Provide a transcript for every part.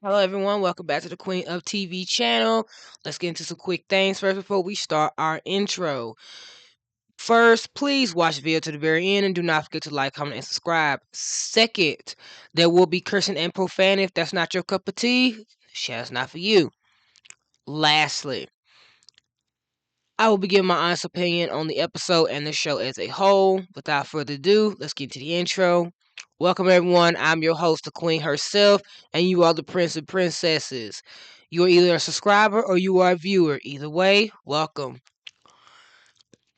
Hello, everyone. Welcome back to the Queen of TV channel. Let's get into some quick things first before we start our intro. First, please watch the video to the very end and do not forget to like, comment, and subscribe. Second, there will be cursing and profanity. If that's not your cup of tea, the channel's not for you. Lastly, I will be giving my honest opinion on the episode and the show as a whole. Without further ado, let's get to the intro. Welcome, everyone. I'm your host, the Queen herself, and you are the Prince and Princesses. You are either a subscriber or you are a viewer. Either way, welcome.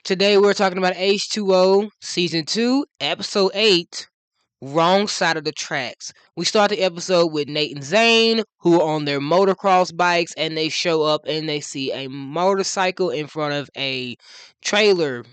Today, we're talking about H2O Season 2, Episode 8, Wrong Side of the Tracks. We start the episode with Nate and Zane, who are on their motocross bikes, and they show up and they see a motorcycle in front of a trailer.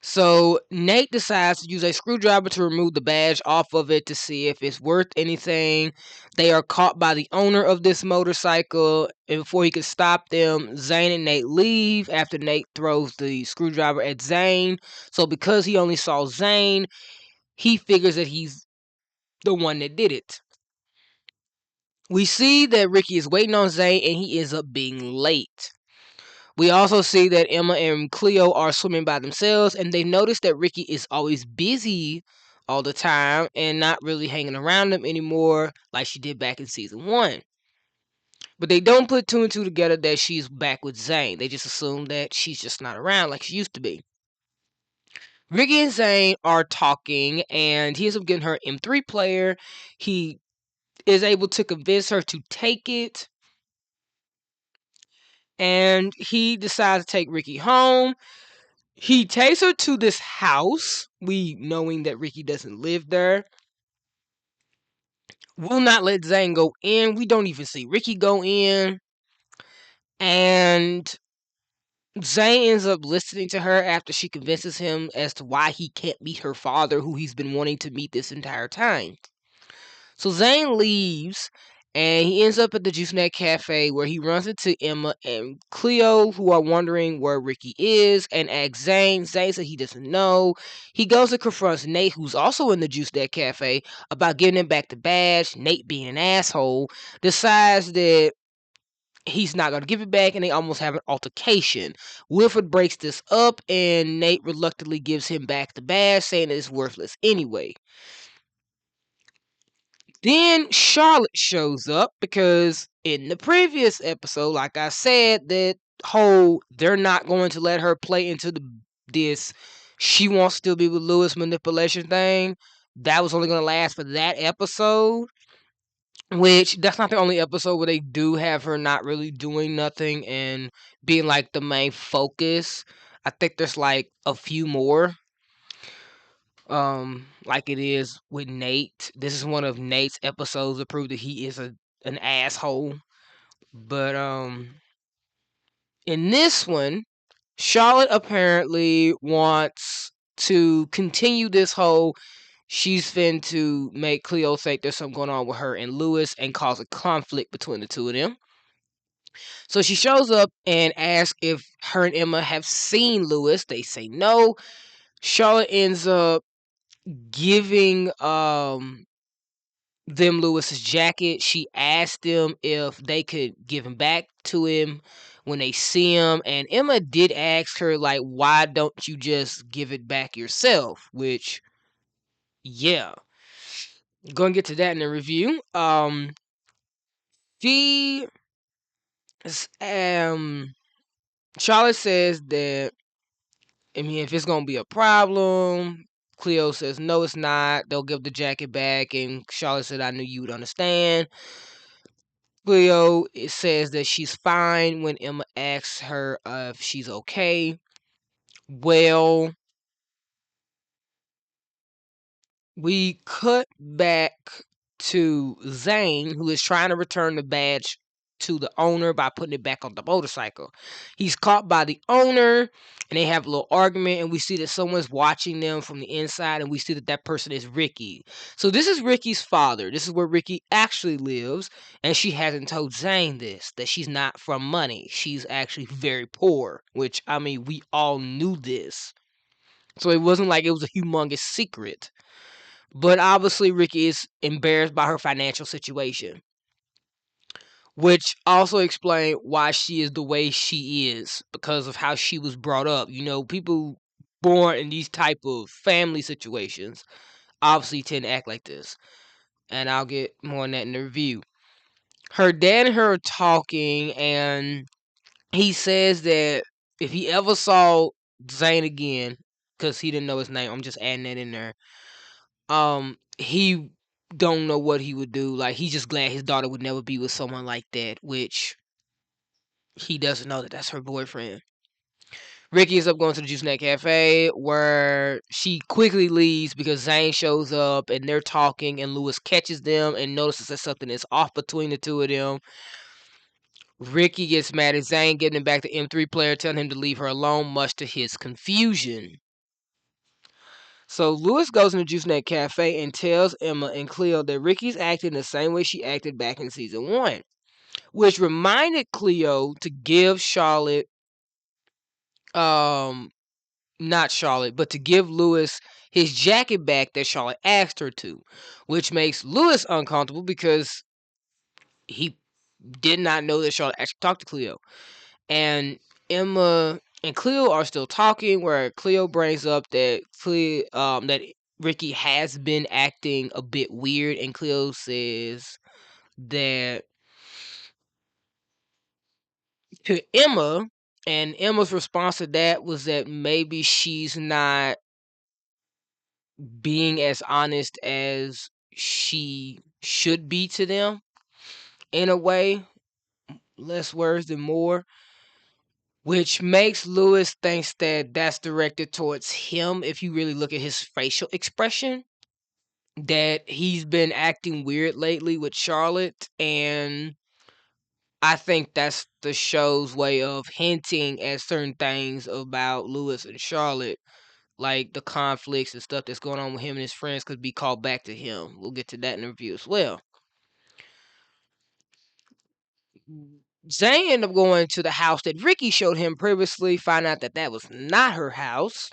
So Nate decides to use a screwdriver to remove the badge off of it to see if it's worth anything. They are caught by the owner of this motorcycle, and before he can stop them, Zane and Nate leave after Nate throws the screwdriver at Zane. So because he only saw Zane, he figures that he's the one that did it. We see that Rikki is waiting on Zane and he ends up being late. We also see that Emma and Cleo are swimming by themselves, and they notice that Rikki is always busy all the time and not really hanging around them anymore like she did back in season 1. But they don't put two and two together that she's back with Zane. They just assume that she's just not around like she used to be. Rikki and Zane are talking, and he ends up getting her M3 player. He is able to convince her to take it, and he decides to take Rikki home. He takes her to this house, we knowing that Rikki doesn't live there. Will not let Zane go in. We don't even see Rikki go in. And Zane ends up listening to her after she convinces him as to why he can't meet her father, who he's been wanting to meet this entire time. So Zane leaves, and he ends up at the Juice Net Cafe where he runs into Emma and Cleo, who are wondering where Rikki is, and asks Zane. Zane said he doesn't know. He goes and confronts Nate, who's also in the Juice Net Cafe, about giving him back the badge. Nate, being an asshole, decides that he's not going to give it back, and they almost have an altercation. Wilfred breaks this up, and Nate reluctantly gives him back the badge, saying that it's worthless anyway. Then Charlotte shows up because in the previous episode, like I said, that whole they're not going to let her play into this she wants to still be with Lewis manipulation thing. That was only going to last for that episode, which that's not the only episode where they do have her not really doing nothing and being like the main focus. I think there's like a few more, like it is with Nate. This is one of Nate's episodes to prove that he is an asshole. But in this one, Charlotte apparently wants to continue this whole she's fin to make Cleo think there's something going on with her and Lewis and cause a conflict between the two of them. So she shows up and asks if her and Emma have seen Lewis. They say no. Charlotte ends up giving them Lewis's jacket. She asked them if they could give him back to him when they see him, and Emma did ask her like, why don't you just give it back yourself? Which, yeah, gonna get to that in the review. She Charlotte says that, I mean, if it's gonna be a problem, Cleo says no, it's not. They'll give the jacket back, and Charlotte said, "I knew you would understand." Cleo, it says that she's fine when Emma asks her if she's okay. Well, we cut back to Zane, who is trying to return the badge to the owner by putting it back on the motorcycle. He's caught by the owner, and they have a little argument, and we see that someone's watching them from the inside, and we see that that person is Rikki. So this is Rikki's father. This is where Rikki actually lives, and she hasn't told Zane this, that she's not from money. She's actually very poor, which, I mean, we all knew this. So it wasn't like it was a humongous secret. But obviously, Rikki is embarrassed by her financial situation, which also explains why she is the way she is because of how she was brought up. People born in these type of family situations obviously tend to act like this. And I'll get more on that in the review. Her dad and her are talking, and he says that if he ever saw Zane again, because he didn't know his name, I'm just adding that in there. He don't know what he would do. Like, he's just glad his daughter would never be with someone like that, which he doesn't know that that's her boyfriend. Rikki ends up going to the Juice Net Cafe, where she quickly leaves because Zane shows up and they're talking, and Lewis catches them and notices that something is off between the two of them. Rikki gets mad at Zane, giving him back the M3 player, telling him to leave her alone, much to his confusion. So Lewis goes into Juice Net Cafe and tells Emma and Cleo that Rikki's acting the same way she acted back in season 1, which reminded Cleo to give Charlotte, not Charlotte, but to give Lewis his jacket back that Charlotte asked her to, which makes Lewis uncomfortable because he did not know that Charlotte actually talked to Cleo. And Emma and Cleo are still talking, where Cleo brings up that that Rikki has been acting a bit weird, and Cleo says that to Emma, and Emma's response to that was that maybe she's not being as honest as she should be to them, in a way, less words than more. Which makes Lewis thinks that that's directed towards him. If you really look at his facial expression, that he's been acting weird lately with Charlotte, and I think that's the show's way of hinting at certain things about Lewis and Charlotte, like the conflicts and stuff that's going on with him and his friends could be called back to him. We'll get to that in the review as well. Zane ended up going to the house that Rikki showed him previously, find out that that was not her house,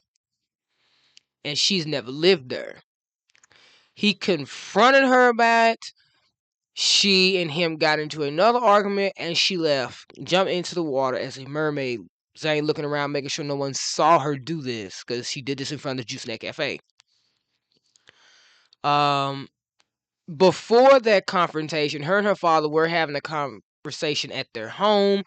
and she's never lived there. He confronted her about it. She and him got into another argument, and she left, jumped into the water as a mermaid. Zane looking around, making sure no one saw her do this, because she did this in front of the Juice Net Cafe. Before that confrontation, her and her father were having a conversation at their home,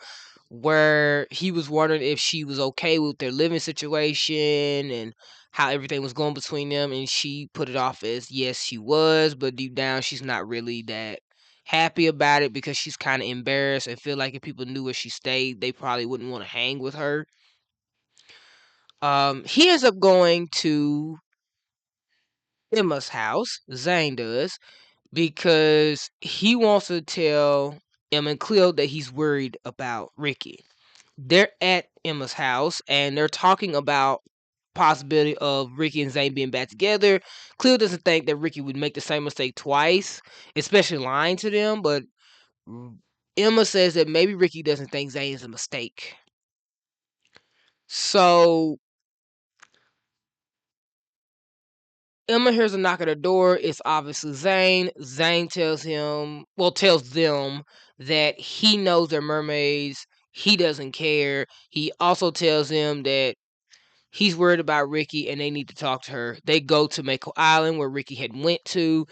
where he was wondering if she was okay with their living situation and how everything was going between them, and she put it off as yes, she was, but deep down she's not really that happy about it because she's kind of embarrassed and feel like if people knew where she stayed, they probably wouldn't want to hang with her. He ends up going to Emma's house, Zane does, because he wants to tell Emma and Cleo that he's worried about Rikki. They're at Emma's house and they're talking about possibility of Rikki and Zane being back together. Cleo doesn't think that Rikki would make the same mistake twice, especially lying to them, but Emma says that maybe Rikki doesn't think Zane is a mistake. So Emma hears a knock at her door. It's obviously Zane. Zane tells them that he knows they're mermaids. He doesn't care. He also tells them that he's worried about Rikki and they need to talk to her. They go to Mako Island, where Rikki had went to,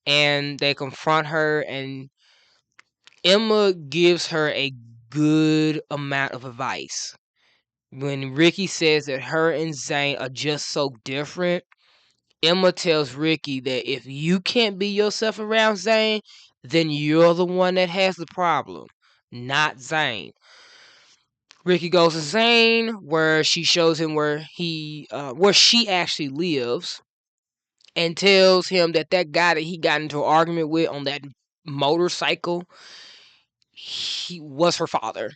and they confront her, and Emma gives her a good amount of advice. When Rikki says that her and Zane are just so different, Emma tells Rikki that if you can't be yourself around Zane, then you're the one that has the problem, not Zane. Rikki goes to Zane, where she shows him where she actually lives, and tells him that guy that he got into an argument with on that motorcycle, he was her father.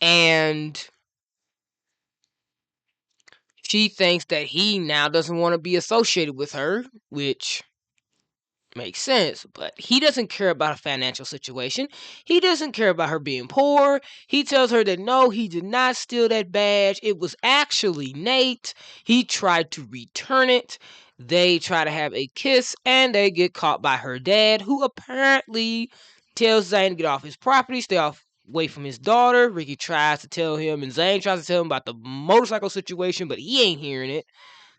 And she thinks that he now doesn't want to be associated with her, which makes sense, but he doesn't care about her financial situation. He doesn't care about her being poor. He tells her that no, he did not steal that badge. It was actually Nate. He tried to return it. They try to have a kiss, and they get caught by her dad, who apparently tells Zane to get off his property, stay away from his daughter. Rikki tries to tell him, and Zane tries to tell him about the motorcycle situation, but he ain't hearing it.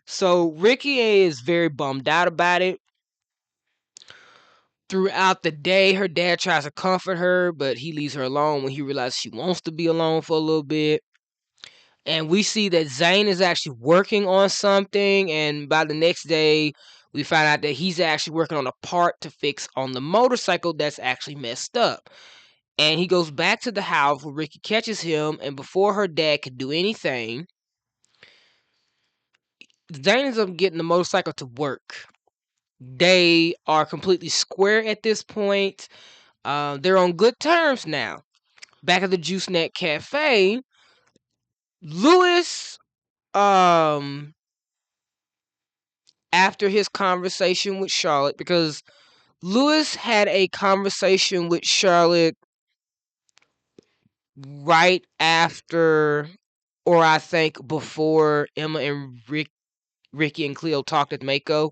So Rikki is very bummed out about it. Throughout the day, her dad tries to comfort her, but he leaves her alone when he realizes she wants to be alone for a little bit. And we see that Zane is actually working on something, and by the next day, we find out that he's actually working on a part to fix on the motorcycle that's actually messed up. And he goes back to the house where Rikki catches him, and before her dad could do anything, Zane ends up getting the motorcycle to work. They are completely square at this point. They're on good terms now. Back at the Juice Net Cafe, Lewis, after his conversation with Charlotte, because Lewis had a conversation with Charlotte right after, or I think before, Emma and Rikki and Cleo talked at Mako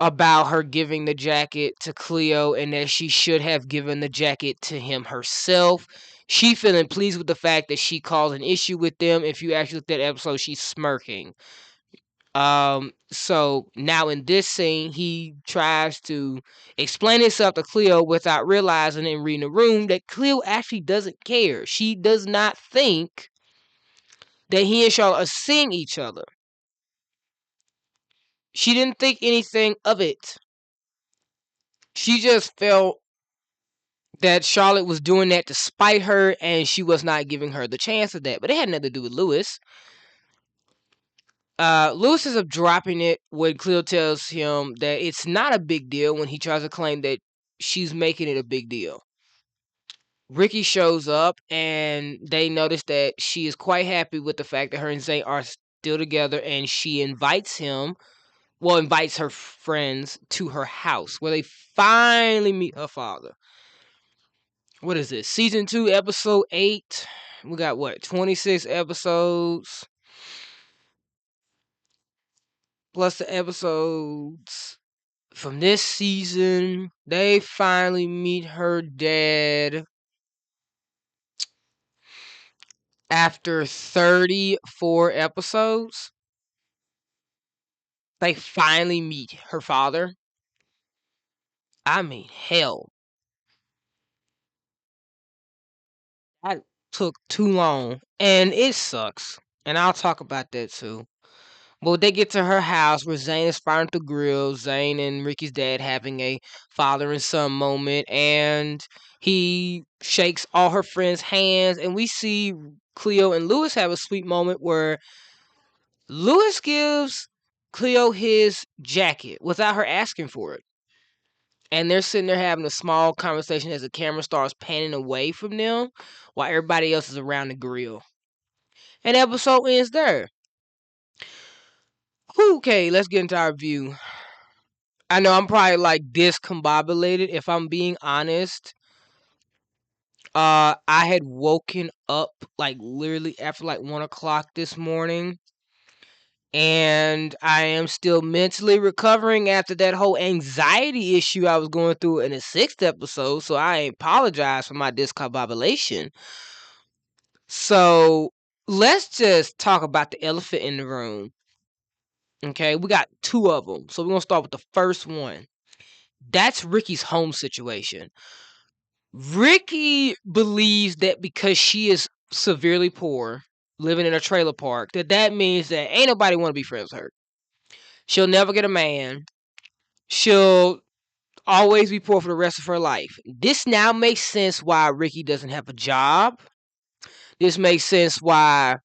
about her giving the jacket to Cleo and that she should have given the jacket to him herself. She feeling pleased with the fact that she caused an issue with them. If you actually look at that episode, she's smirking. So now in this scene, he tries to explain himself to Cleo without realizing and reading the room that Cleo actually doesn't care. She does not think that he and Charlotte are seeing each other. She didn't think anything of it. She just felt that Charlotte was doing that to spite her, and she was not giving her the chance of that. But it had nothing to do with Lewis. Lewis ends up dropping it when Cleo tells him that it's not a big deal when he tries to claim that she's making it a big deal. Rikki shows up, and they notice that she is quite happy with the fact that her and Zane are still together, and she invites her friends to her house where they finally meet her father. What is this? Season 2, episode 8. We got 26 episodes. Plus the episodes from this season. They finally meet her dad after 34 episodes. They finally meet her father. I mean, hell. That took too long. And it sucks. And I'll talk about that too. But they get to her house where Zane is firing the grill. Zane and Rikki's dad having a father and son moment. And he shakes all her friends' hands. And we see Cleo and Lewis have a sweet moment where Lewis gives Cleo his jacket without her asking for it. And they're sitting there having a small conversation as the camera starts panning away from them while everybody else is around the grill. And the episode ends there. Okay, let's get into our review. I know I'm probably like discombobulated if I'm being honest. I had woken up like literally after like 1 o'clock this morning. And I am still mentally recovering after that whole anxiety issue I was going through in the 6th episode. So I apologize for my discombobulation. So let's just talk about the elephant in the room. Okay, we got 2 of them. So we're going to start with the first one. That's Rikki's home situation. Rikki believes that because she is severely poor, living in a trailer park, that means that ain't nobody want to be friends with her. She'll never get a man. She'll always be poor for the rest of her life. This now makes sense why Rikki doesn't have a job. This makes sense why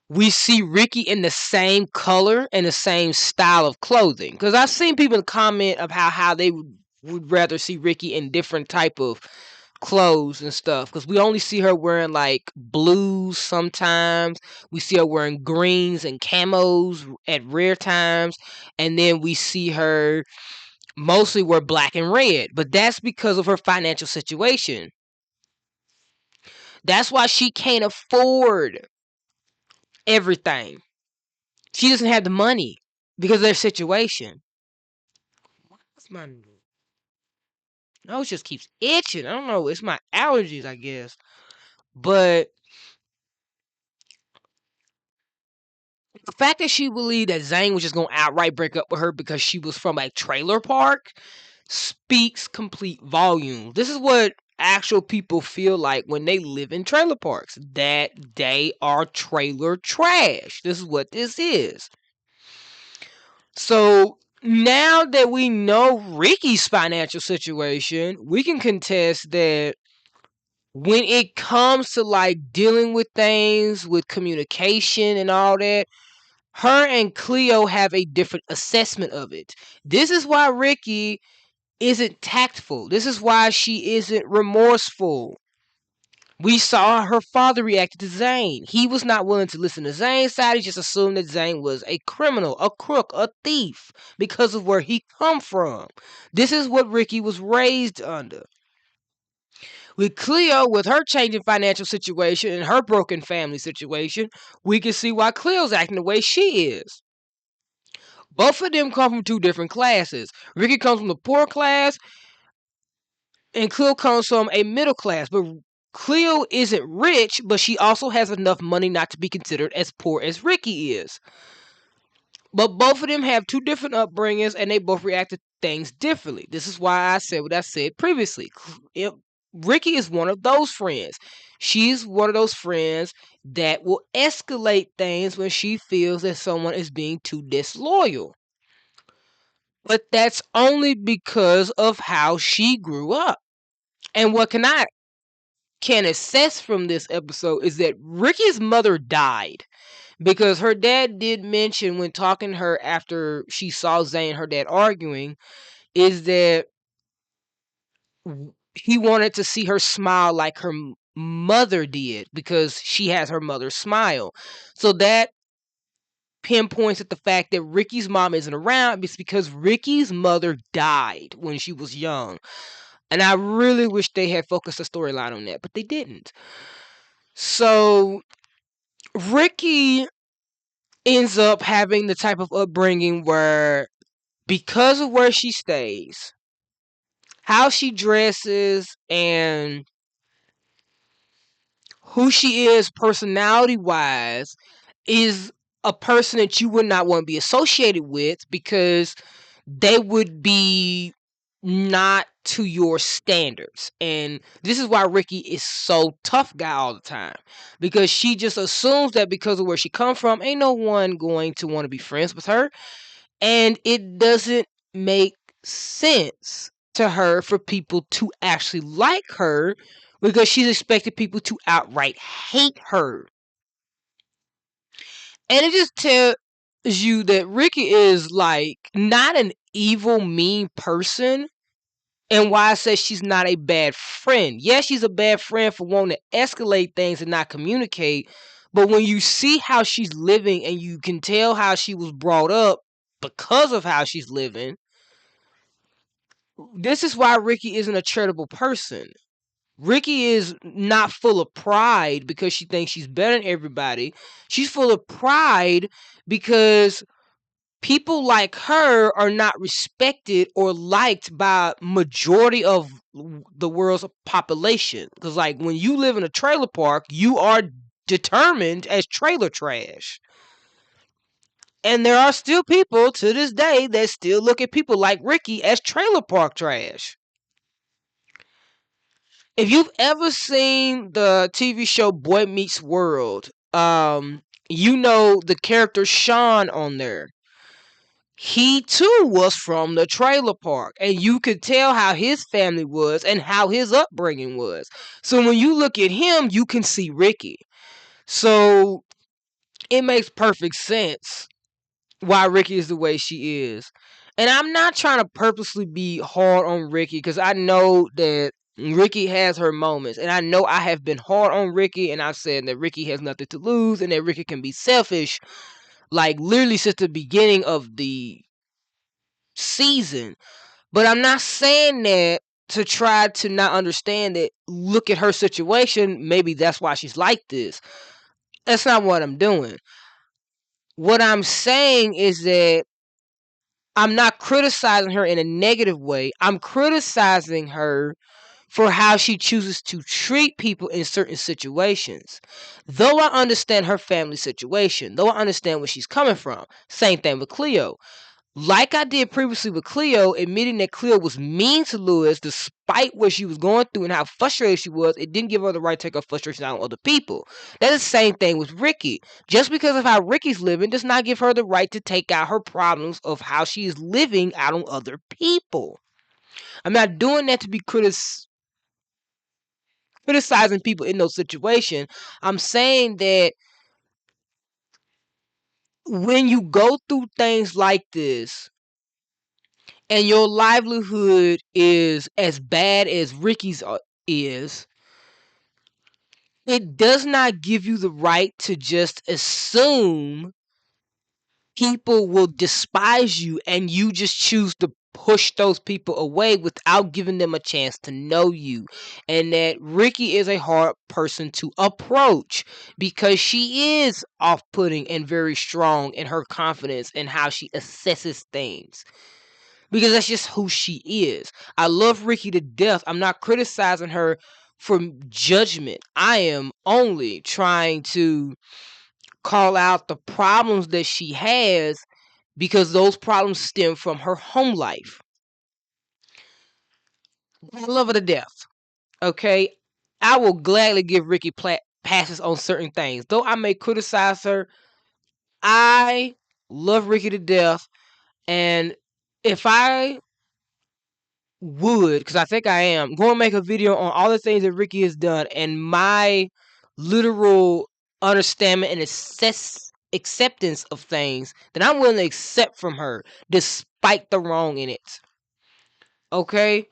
we see Rikki in the same color and the same style of clothing. Because I've seen people comment of how they would rather see Rikki in different type of clothes and stuff. Because we only see her wearing like blues sometimes. We see her wearing greens and camos at rare times. And then we see her mostly wear black and red. But that's because of her financial situation. That's why she can't afford everything. She doesn't have the money. because of their situation. What's my nose just keeps itching. I don't know. It's my allergies, I guess. But the fact that she believed that Zane was just going to outright break up with her because she was from a trailer park speaks complete volume. This is what actual people feel like when they live in trailer parks, that they are trailer trash. This is what this is. So now that we know Rikki's financial situation, we can contest that when it comes to like dealing with things with communication and all that, her and Cleo have a different assessment of it. This is why Rikki isn't tactful. This is why she isn't remorseful. We saw her father react to Zane. He was not willing to listen to Zane's side. He just assumed that Zane was a criminal, a crook, a thief because of where he come from. This is what Rikki was raised under. With Cleo, with her changing financial situation and her broken family situation, we can see why Cleo's acting the way she is. Both of them come from two different classes. Rikki comes from the poor class, and Cleo comes from a middle class. But Cleo isn't rich, but she also has enough money not to be considered as poor as Rikki is. But both of them have two different upbringings, and they both react to things differently. This is why I said what I said previously. Rikki is one of those friends. She's one of those friends that will escalate things when she feels that someone is being too disloyal. But that's only because of how she grew up. And what can assess from this episode is that Rikki's mother died. Because her dad did mention when talking to her after she saw Zane and her dad arguing, is that he wanted to see her smile like her mother did because she has her mother's smile. So that pinpoints at the fact that Rikki's mom isn't around. It's because Rikki's mother died when she was young. And I really wish they had focused the storyline on that, but they didn't. So Rikki ends up having the type of upbringing where, because of where she stays, how she dresses, and who she is personality wise, is a person that you would not want to be associated with because they would be not to your standards. And this is why Rikki is so tough guy all the time, because she just assumes that because of where she come from, ain't no one going to want to be friends with her. And it doesn't make sense to her for people to actually like her because she's expected people to outright hate her. And it just tells you that Rikki is like not an evil, mean person. And why I say she's not a bad friend. Yes, she's a bad friend for wanting to escalate things and not communicate. But when you see how she's living and you can tell how she was brought up because of how she's living, this is why Rikki isn't a charitable person. Rikki is not full of pride because she thinks she's better than everybody. She's full of pride because people like her are not respected or liked by majority of the world's population. Because like when you live in a trailer park, you are determined as trailer trash. And there are still people to this day that still look at people like Rikki as trailer park trash. If you've ever seen the TV show Boy Meets World, you know the character Sean on there. He too was from the trailer park, and you could tell how his family was and how his upbringing was. So when you look at him, you can see Rikki. So it makes perfect sense why Rikki is the way she is. And I'm not trying to purposely be hard on Rikki because I know that Rikki has her moments. And I know I have been hard on Rikki, and I've said that Rikki has nothing to lose and that Rikki can be selfish, like literally since the beginning of the season. But I'm not saying that to try to not understand that, look at her situation, maybe that's why she's like this. That's not what I'm doing. What I'm saying is that I'm not criticizing her in a negative way. I'm criticizing her for how she chooses to treat people in certain situations. Though I understand her family situation, though I understand where she's coming from. Same thing with Cleo. Like I did previously with Cleo, admitting that Cleo was mean to Lewis despite what she was going through and how frustrated she was, it didn't give her the right to take her frustration out on other people. That's the same thing with Rikki. Just because of how Rikki's living does not give her the right to take out her problems of how she is living out on other people. I'm not doing that to be criticizing people in those situations. I'm saying that when you go through things like this, and your livelihood is as bad as Rikki's is, it does not give you the right to just assume people will despise you and you just choose to push those people away without giving them a chance to know you. And that Rikki is a hard person to approach because she is off-putting and very strong in her confidence and how she assesses things, because that's just who she is. I love Rikki to death. I'm not criticizing her for judgment. I am only trying to call out the problems that she has because those problems stem from her home life. I love her to death. Okay? I will gladly give Rikki passes on certain things. Though I may criticize her, I love Rikki to death. And if I would, because I think I am, going to make a video on all the things that Rikki has done and my literal understanding and acceptance of things that I'm willing to accept from her despite the wrong in it. Okay?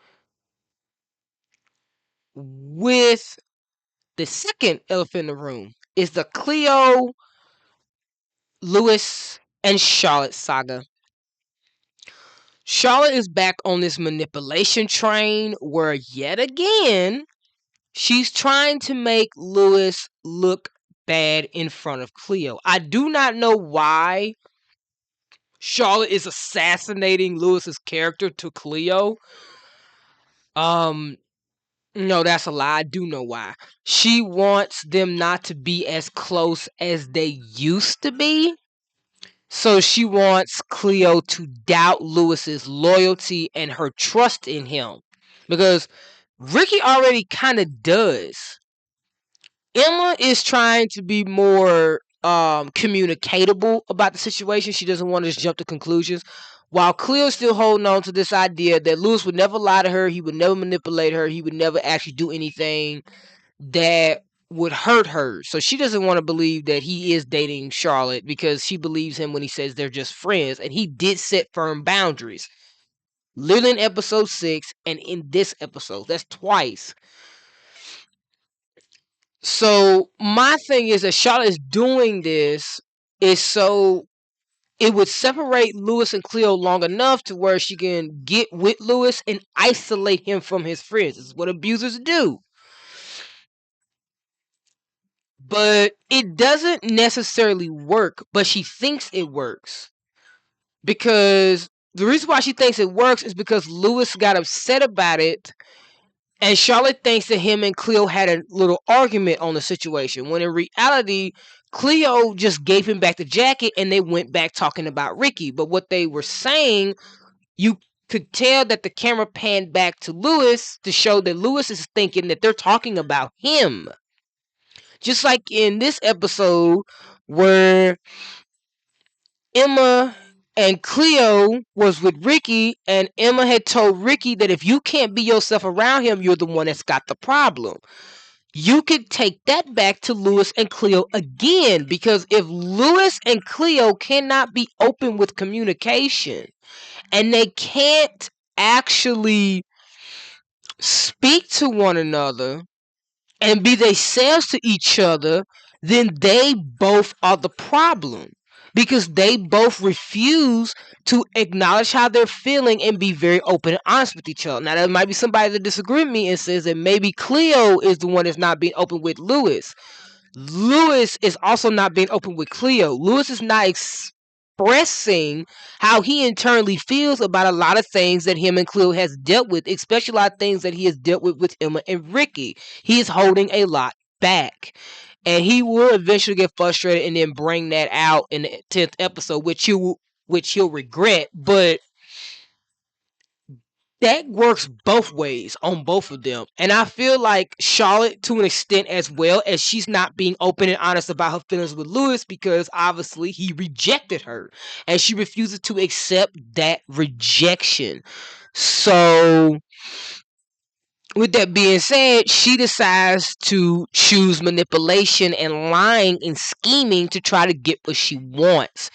With the second elephant in the room is the Cleo, Lewis, and Charlotte saga. Charlotte is back on this manipulation train where yet again she's trying to make Lewis look bad in front of Cleo. I do not know why Charlotte is assassinating Lewis's character to Cleo. No, that's a lie. I do know why. She wants them not to be as close as they used to be. So she wants Cleo to doubt Lewis's loyalty and her trust in him. Because Rikki already kind of does. Emma is trying to be more communicatable about the situation. She doesn't want to just jump to conclusions. While Cleo's still holding on to this idea that Lewis would never lie to her, he would never manipulate her, he would never actually do anything that would hurt her. So she doesn't want to believe that he is dating Charlotte because she believes him when he says they're just friends. And he did set firm boundaries. Literally in episode 6 and in this episode. That's twice. So my thing is that Charlotte is doing this is so it would separate Lewis and Cleo long enough to where she can get with Lewis and isolate him from his friends. This is what abusers do. But it doesn't necessarily work, but she thinks it works. Because the reason why she thinks it works is because Lewis got upset about it. And Charlotte thinks that him and Cleo had a little argument on the situation, when in reality, Cleo just gave him back the jacket and they went back talking about Rikki. But what they were saying, you could tell that the camera panned back to Lewis to show that Lewis is thinking that they're talking about him. Just like in this episode where Emma and Cleo was with Rikki, and Emma had told Rikki that if you can't be yourself around him, you're the one that's got the problem. You could take that back to Lewis and Cleo again, because if Lewis and Cleo cannot be open with communication and they can't actually speak to one another and be themselves to each other, then they both are the problem. Because they both refuse to acknowledge how they're feeling and be very open and honest with each other. Now, there might be somebody that disagrees with me and says that maybe Cleo is the one that's not being open with Lewis. Lewis is also not being open with Cleo. Lewis is not expressing how he internally feels about a lot of things that him and Cleo has dealt with, especially a lot of things that he has dealt with Emma and Rikki. He is holding a lot back. And he will eventually get frustrated and then bring that out in the 10th episode, which he'll regret. But that works both ways on both of them. And I feel like Charlotte, to an extent as well, as she's not being open and honest about her feelings with Lewis because obviously he rejected her and she refuses to accept that rejection. So, with that being said, she decides to choose manipulation and lying and scheming to try to get what she wants,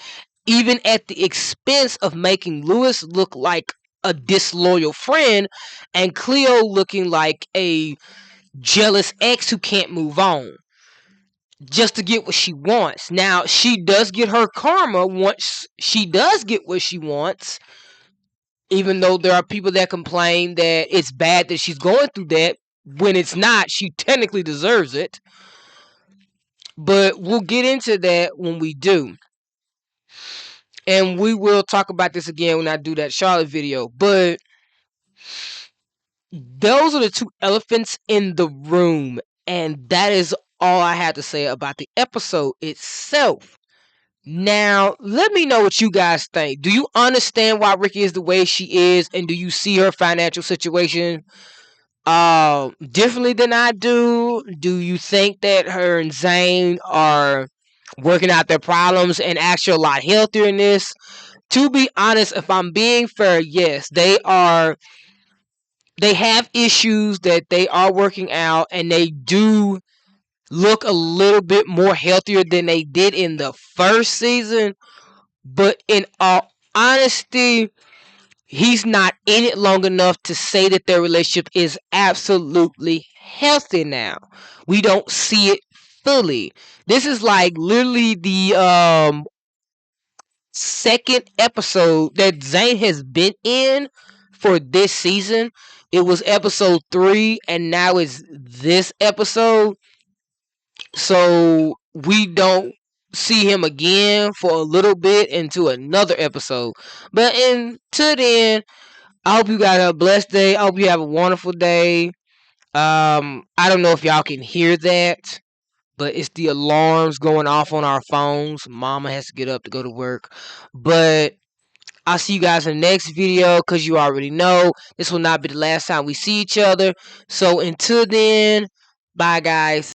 even at the expense of making Lewis look like a disloyal friend and Cleo looking like a jealous ex who can't move on, just to get what she wants. Now, she does get her karma once she does get what she wants, even though there are people that complain that it's bad that she's going through that. When it's not, she technically deserves it. But we'll get into that when we do. And we will talk about this again when I do that Charlotte video. But those are the two elephants in the room. And that is all I had to say about the episode itself. Now, let me know what you guys think. Do you understand why Rikki is the way she is? And do you see her financial situation differently than I do? Do you think that her and Zane are working out their problems and actually a lot healthier in this? To be honest, if I'm being fair, yes, they are. They have issues that they are working out, and they do look a little bit more healthier than they did in the first season. But in all honesty, he's not in it long enough to say that their relationship is absolutely healthy now. We don't see it fully. This is like literally the second episode that Zane has been in for this season. It was episode 3 and now it's this episode. So we don't see him again for a little bit into another episode. But until then, I hope you guys have a blessed day. I hope you have a wonderful day. I don't know if y'all can hear that, but it's the alarms going off on our phones. Mama has to get up to go to work. But I'll see you guys in the next video because you already know this will not be the last time we see each other. So until then, bye guys.